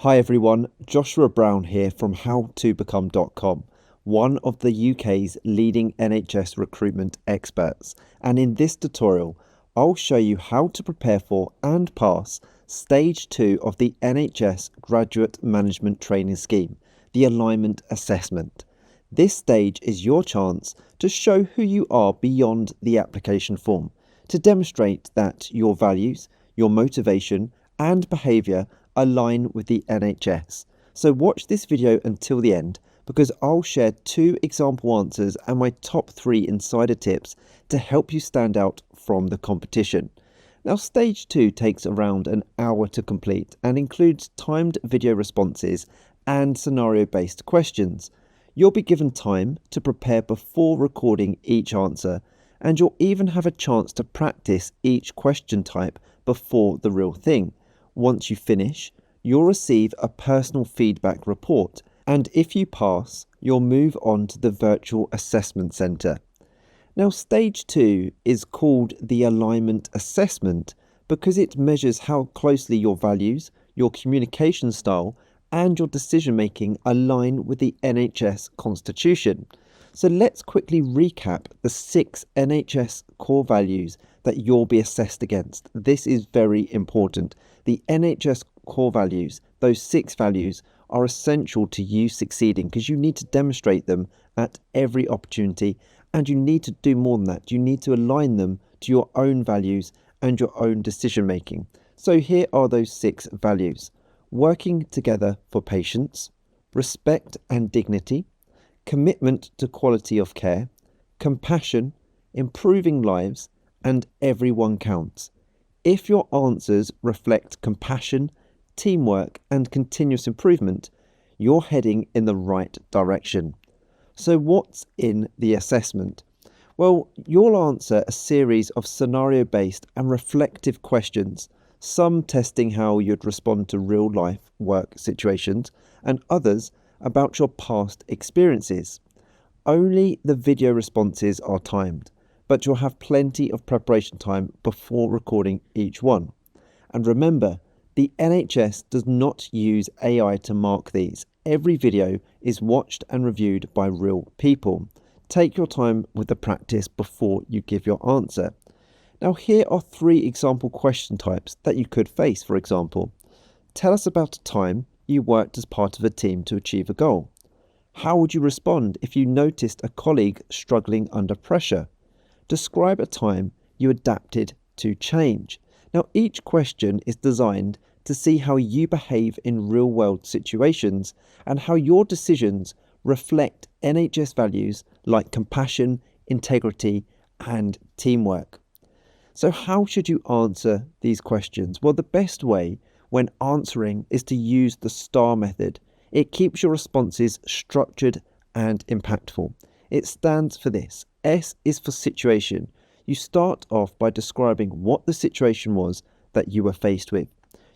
Hi everyone, Joshua Brown here from howtobecome.com, one of the UK's leading NHS recruitment experts, and in this tutorial I'll show you how to prepare for and pass Stage 2 of the NHS Graduate Management Training Scheme, the Alignment Assessment. This stage is your chance to show who you are beyond the application form, to demonstrate that your values, your motivation and behaviour align with the NHS. So watch this video until the end because I'll share 2 example answers and my top 3 insider tips to help you stand out from the competition. Now stage 2 takes around an hour to complete and includes timed video responses and scenario-based questions. You'll be given time to prepare before recording each answer, and you'll even have a chance to practice each question type before the real thing. Once you finish, you'll receive a personal feedback report, and if you pass, you'll move on to the virtual assessment centre. Now, stage 2 is called the Alignment Assessment because it measures how closely your values, your communication style, and your decision making align with the NHS Constitution. So let's quickly recap the 6 NHS core values that you'll be assessed against. This is very important. The NHS core values, those 6 values, are essential to you succeeding because you need to demonstrate them at every opportunity, and you need to do more than that. You need to align them to your own values and your own decision making. So here are those 6 values: working together for patients, respect and dignity, commitment to quality of care, compassion, improving lives, and everyone counts. If your answers reflect compassion, teamwork, and continuous improvement, you're heading in the right direction. So what's in the assessment? Well, you'll answer a series of scenario-based and reflective questions, some testing how you'd respond to real-life work situations, and others about your past experiences. Only the video responses are timed, but you'll have plenty of preparation time before recording each one. And remember, the NHS does not use AI to mark these. Every video is watched and reviewed by real people. Take your time with the practice before you give your answer. Now here are 3 example question types that you could face. For example, tell us about a time you worked as part of a team to achieve a goal. How would you respond if you noticed a colleague struggling under pressure? Describe a time you adapted to change. Now, each question is designed to see how you behave in real-world situations and how your decisions reflect NHS values like compassion, integrity, and teamwork. So how should you answer these questions? Well, the best way when answering is to use the STARR method. It keeps your responses structured and impactful. It stands for this. S is for situation. You start off by describing what the situation was that you were faced with.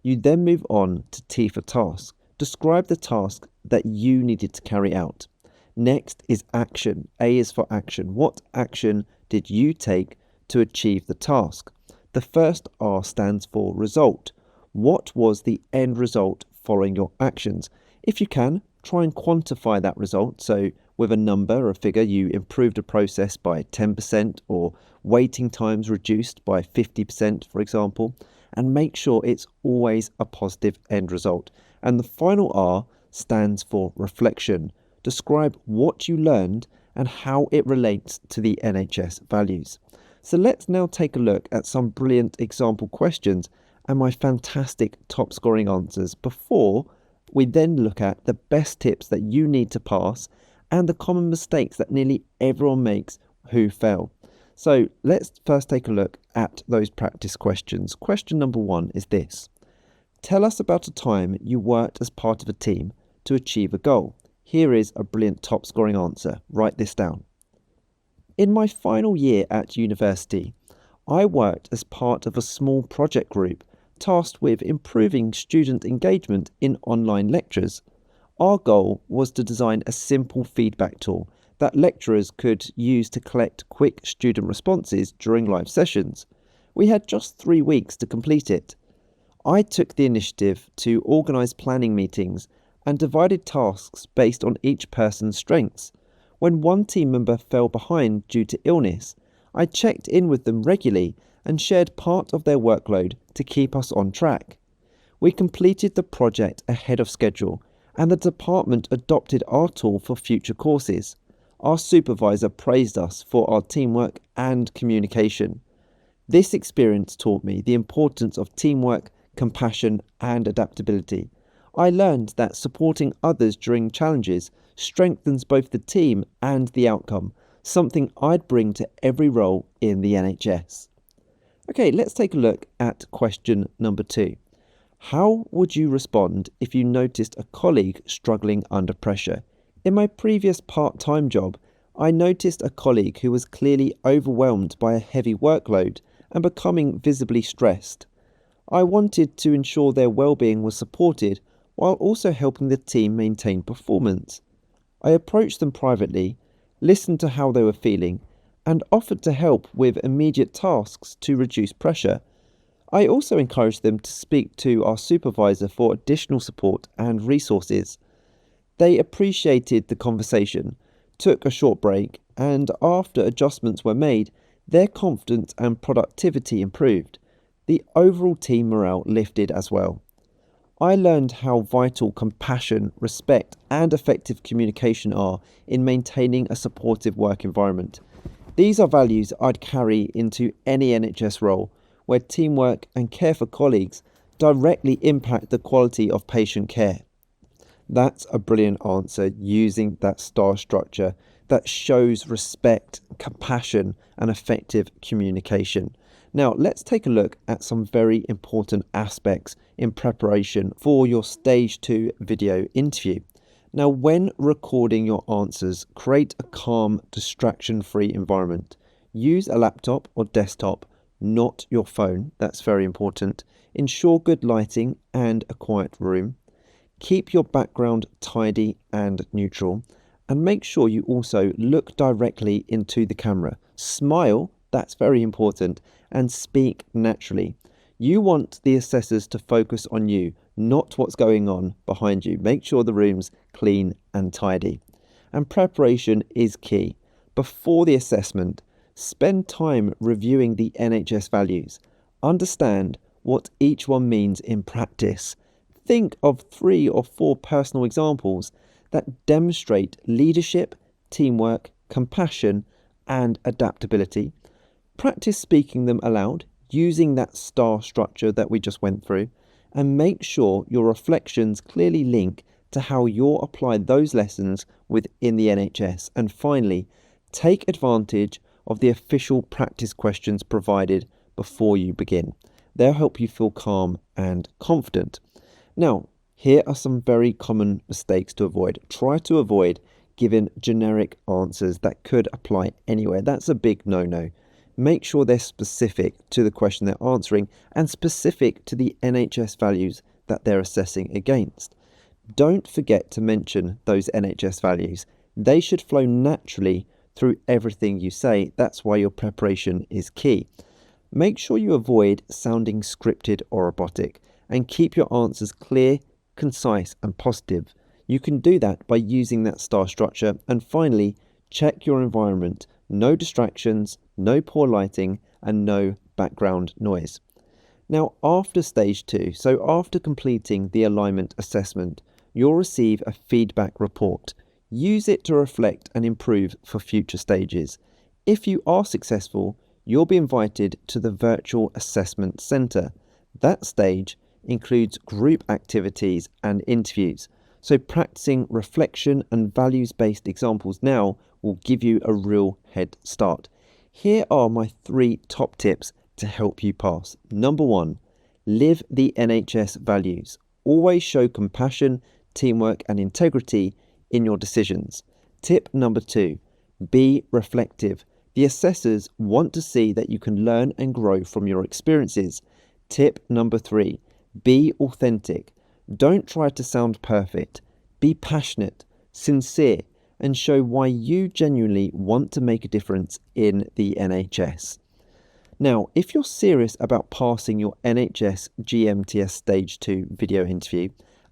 You then move on to T for task. Describe the task that you needed to carry out. Next is action. A is for action. What action did you take to achieve the task? The first R stands for result. What was the end result following your actions? If you can, try and quantify that result. So with a number or a figure, you improved a process by 10% or waiting times reduced by 50%, for example, and make sure it's always a positive end result. And the final R stands for reflection. Describe what you learned and how it relates to the NHS values. So let's now take a look at some brilliant example questions and my fantastic top scoring answers before we then look at the best tips that you need to pass and the common mistakes that nearly everyone makes who fail. So let's first take a look at those practice questions. Question number 1 is this: tell us about a time you worked as part of a team to achieve a goal. Here is a brilliant top scoring answer. Write this down. In my final year at university, I worked as part of a small project group tasked with improving student engagement in online lectures. Our goal was to design a simple feedback tool that lecturers could use to collect quick student responses during live sessions. We had just 3 weeks to complete it. I took the initiative to organise planning meetings and divided tasks based on each person's strengths. When one team member fell behind due to illness, I checked in with them regularly and shared part of their workload to keep us on track. We completed the project ahead of schedule, and the department adopted our tool for future courses. Our supervisor praised us for our teamwork and communication. This experience taught me the importance of teamwork, compassion, and adaptability. I learned that supporting others during challenges strengthens both the team and the outcome, something I'd bring to every role in the NHS. Okay, let's take a look at question number 2. How would you respond if you noticed a colleague struggling under pressure? In my previous part-time job, I noticed a colleague who was clearly overwhelmed by a heavy workload and becoming visibly stressed. I wanted to ensure their well-being was supported while also helping the team maintain performance. I approached them privately, listened to how they were feeling, and offered to help with immediate tasks to reduce pressure. I also encouraged them to speak to our supervisor for additional support and resources. They appreciated the conversation, took a short break, and after adjustments were made, their confidence and productivity improved. The overall team morale lifted as well. I learned how vital compassion, respect, and effective communication are in maintaining a supportive work environment. These are values I'd carry into any NHS role, where teamwork and care for colleagues directly impact the quality of patient care. That's a brilliant answer using that STARR structure that shows respect, compassion, and effective communication. Now, let's take a look at some very important aspects in preparation for your Stage 2 video interview. Now, when recording your answers, create a calm, distraction-free environment. Use a laptop or desktop, not your phone. That's very important. Ensure good lighting and a quiet room. Keep your background tidy and neutral. And make sure you also look directly into the camera. Smile, that's very important, and speak naturally. You want the assessors to focus on you, not what's going on behind you. Make sure the room's clean and tidy. And preparation is key. Before the assessment, spend time reviewing the NHS values. Understand what each one means in practice. Think of 3 or 4 personal examples that demonstrate leadership, teamwork, compassion, and adaptability. Practice speaking them aloud using that STARR structure that we just went through, and make sure your reflections clearly link to how you'll apply those lessons within the NHS. And finally, take advantage of the official practice questions provided before you begin. They'll help you feel calm and confident. Now, here are some very common mistakes to avoid. Try to avoid giving generic answers that could apply anywhere. That's a big no-no. Make sure they're specific to the question they're answering and specific to the NHS values that they're assessing against. Don't forget to mention those NHS values. They should flow naturally through everything you say. That's why your preparation is key. Make sure you avoid sounding scripted or robotic and keep your answers clear, concise, and positive. You can do that by using that STARR structure. And finally, check your environment. No distractions, no poor lighting, and no background noise. Now, after Stage 2, so after completing the alignment assessment, you'll receive a feedback report. Use it to reflect and improve for future stages. If you are successful, you'll be invited to the Virtual Assessment Centre. That stage includes group activities and interviews. So practicing reflection and values-based examples now will give you a real head start. Here are my 3 top tips to help you pass. Number 1, live the NHS values. Always show compassion, teamwork, and integrity in your decisions. Tip number 2, be reflective. The assessors want to see that you can learn and grow from your experiences. Tip number 3, be authentic. Don't try to sound perfect. Be passionate, sincere, and show why you genuinely want to make a difference in the NHS. Now, if you're serious about passing your NHS GMTS Stage 2 video interview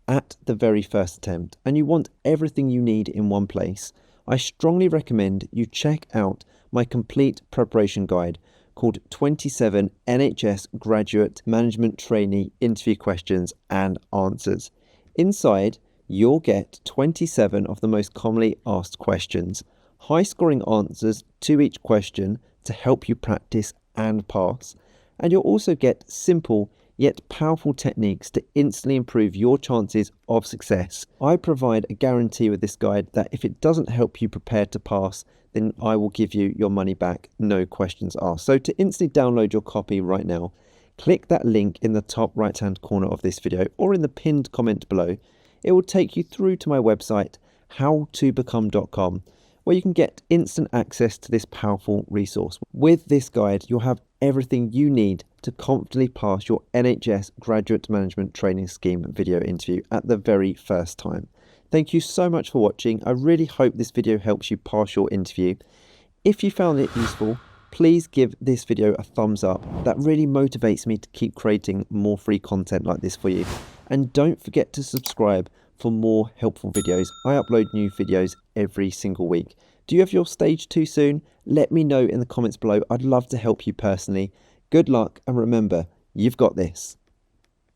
at the very first attempt and you want everything you need in one place, I strongly recommend you check out my complete preparation guide called 27 NHS Graduate Management Trainee Interview Questions and Answers. Inside, you'll get 27 of the most commonly asked questions, high-scoring answers to each question to help you practice and pass, and you'll also get simple yet powerful techniques to instantly improve your chances of success. I provide a guarantee with this guide that if it doesn't help you prepare to pass, then I will give you your money back, no questions asked. So to instantly download your copy right now, click that link in the top right hand corner of this video or in the pinned comment below. It will take you through to my website, howtobecome.com, where you can get instant access to this powerful resource. With this guide, you'll have everything you need to confidently pass your NHS Graduate Management Training Scheme video interview at the very first time. Thank you so much for watching. I really hope this video helps you pass your interview. If you found it useful, please give this video a thumbs up. That really motivates me to keep creating more free content like this for you. And don't forget to subscribe for more helpful videos. I upload new videos every single week. Do you have your stage 2 soon? Let me know in the comments below. I'd love to help you personally. Good luck, and remember, you've got this.